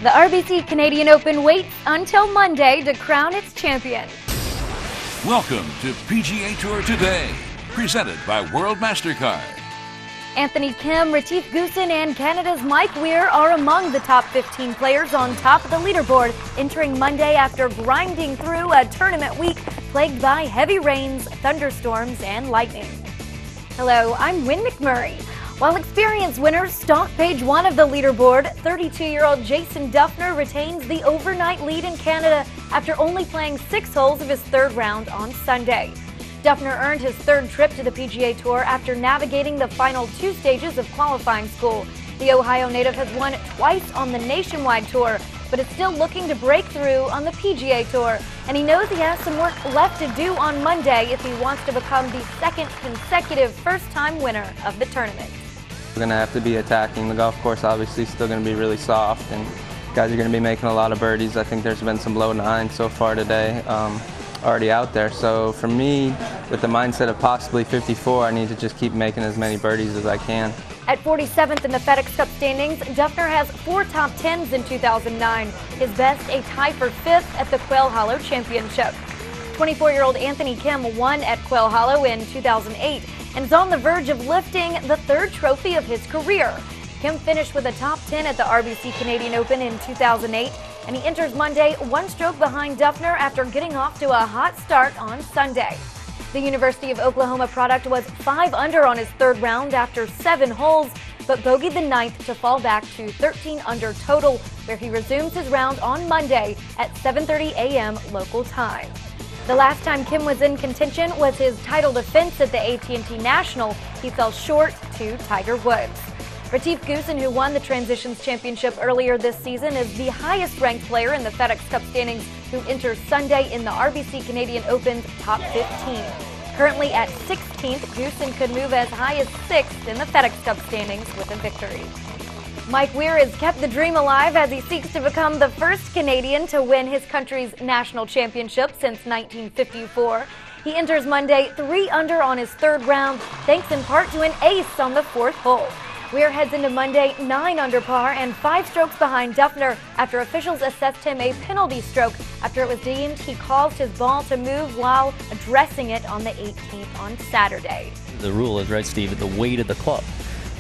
The RBC Canadian Open waits until Monday to crown its champion. Welcome to PGA Tour Today, presented by World MasterCard. Anthony Kim, Retief Goosen, and Canada's Mike Weir are among the top 15 players on top of the leaderboard, entering Monday after grinding through a tournament week plagued by heavy rains, thunderstorms, and lightning. Hello, I'm Wynn McMurray. While experienced winners stalk page one of the leaderboard, 32-year-old Jason Dufner retains the overnight lead in Canada after only playing 6 holes of his third round on Sunday. Dufner earned his third trip to the PGA Tour after navigating the final 2 stages of qualifying school. The Ohio native has won twice on the Nationwide Tour, but is still looking to break through on the PGA Tour. And he knows he has some work left to do on Monday if he wants to become the second consecutive first-time winner of the tournament. We're going to have to be attacking. The golf course obviously still going to be really soft, and guys are going to be making a lot of birdies. I think there's been some low 9s so far today already out there. So for me, with the mindset of possibly 54, I need to just keep making as many birdies as I can. At 47th in the FedEx Cup standings, Dufner has 4 top 10s in 2009. His best, a tie for 5th at the Quail Hollow Championship. 24-year-old Anthony Kim won at Quail Hollow in 2008 and is on the verge of lifting the 3rd trophy of his career. Kim finished with a top 10 at the RBC Canadian Open in 2008, and he enters Monday 1 stroke behind Dufner after getting off to a hot start on Sunday. The University of Oklahoma product was 5 under on his third round after 7 holes, but bogeyed the 9th to fall back to 13 under total, where he resumes his round on Monday at 7:30 a.m. local time. The last time Kim was in contention was his title defense at the AT&T National. He fell short to Tiger Woods. Retief Goosen, who won the Transitions Championship earlier this season, is the highest-ranked player in the FedEx Cup standings who enters Sunday in the RBC Canadian Open's top 15. Currently at 16th, Goosen could move as high as 6th in the FedEx Cup standings with a victory. Mike Weir has kept the dream alive as he seeks to become the first Canadian to win his country's national championship since 1954. He enters Monday 3 under on his third round, thanks in part to an ace on the 4th hole. Weir heads into Monday 9 under par and 5 strokes behind Dufner after officials assessed him a penalty stroke after it was deemed he caused his ball to move while addressing it on the 18th on Saturday. The rule is, right, Steve, the weight of the club.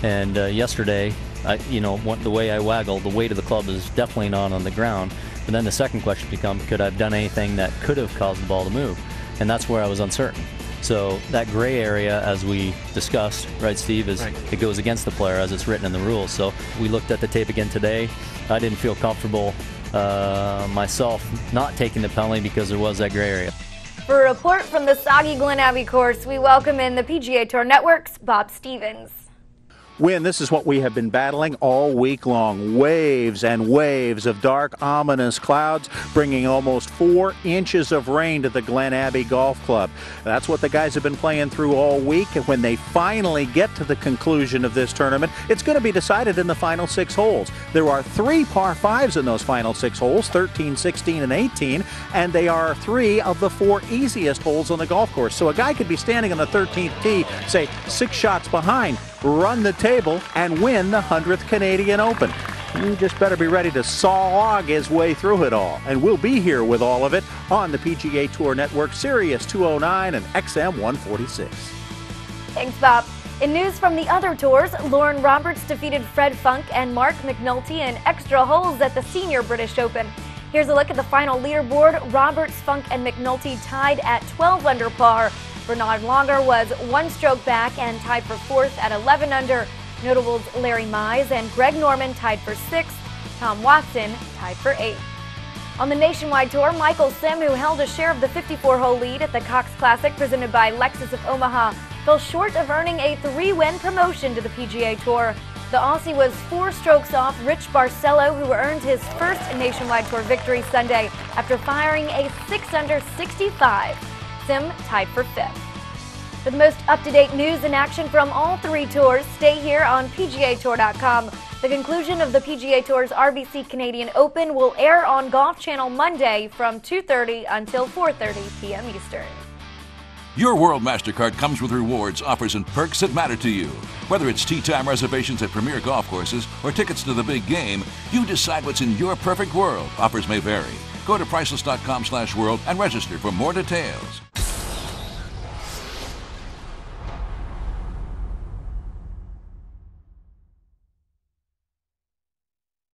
And yesterday, the way I waggle, the weight of the club is definitely not on the ground. But then the second question becomes, could I have done anything that could have caused the ball to move? And that's where I was uncertain. So that gray area, as we discussed, right, Steve, is right. It goes against the player as it's written in the rules. So we looked at the tape again today. I didn't feel comfortable myself not taking the penalty because there was that gray area. For a report from the soggy Glen Abbey course, we welcome in the PGA Tour Network's Bob Stevens. Wynn, this is what we have been battling all week long. Waves and waves of dark, ominous clouds, bringing almost 4 inches of rain to the Glen Abbey Golf Club. That's what the guys have been playing through all week. And when they finally get to the conclusion of this tournament, it's going to be decided in the final 6 holes. There are 3 par 5s in those final 6 holes, 13, 16, and 18, and they are 3 of the 4 easiest holes on the golf course. So a guy could be standing on the 13th tee, say 6 shots behind, run the table, and win the 100th Canadian Open. You just better be ready to slog his way through it all. And we'll be here with all of it on the PGA Tour Network, Sirius 209 and XM 146. Thanks, Bob. In news from the other tours, Lauren Roberts defeated Fred Funk and Mark McNulty in extra holes at the Senior British Open. Here's a look at the final leaderboard. Roberts, Funk, and McNulty tied at 12 under par. Bernard Langer was 1 stroke back and tied for 4th at 11 under. Notables Larry Mize and Greg Norman tied for 6th. Tom Watson tied for 8th. On the Nationwide Tour, Michael Sim, who held a share of the 54-hole lead at the Cox Classic presented by Lexus of Omaha, fell short of earning a 3-win promotion to the PGA Tour. The Aussie was 4 strokes off Rich Barcelo, who earned his first Nationwide Tour victory Sunday after firing a 6 under 65. Sim tied for 5th. For the most up-to-date news and action from all 3 tours, stay here on PGAtour.com. The conclusion of the PGA Tour's RBC Canadian Open will air on Golf Channel Monday from 2:30 until 4:30 p.m. Eastern. Your World MasterCard comes with rewards, offers, and perks that matter to you. Whether it's tee time reservations at premier golf courses or tickets to the big game, you decide what's in your perfect world. Offers may vary. Go to priceless.com/world and register for more details.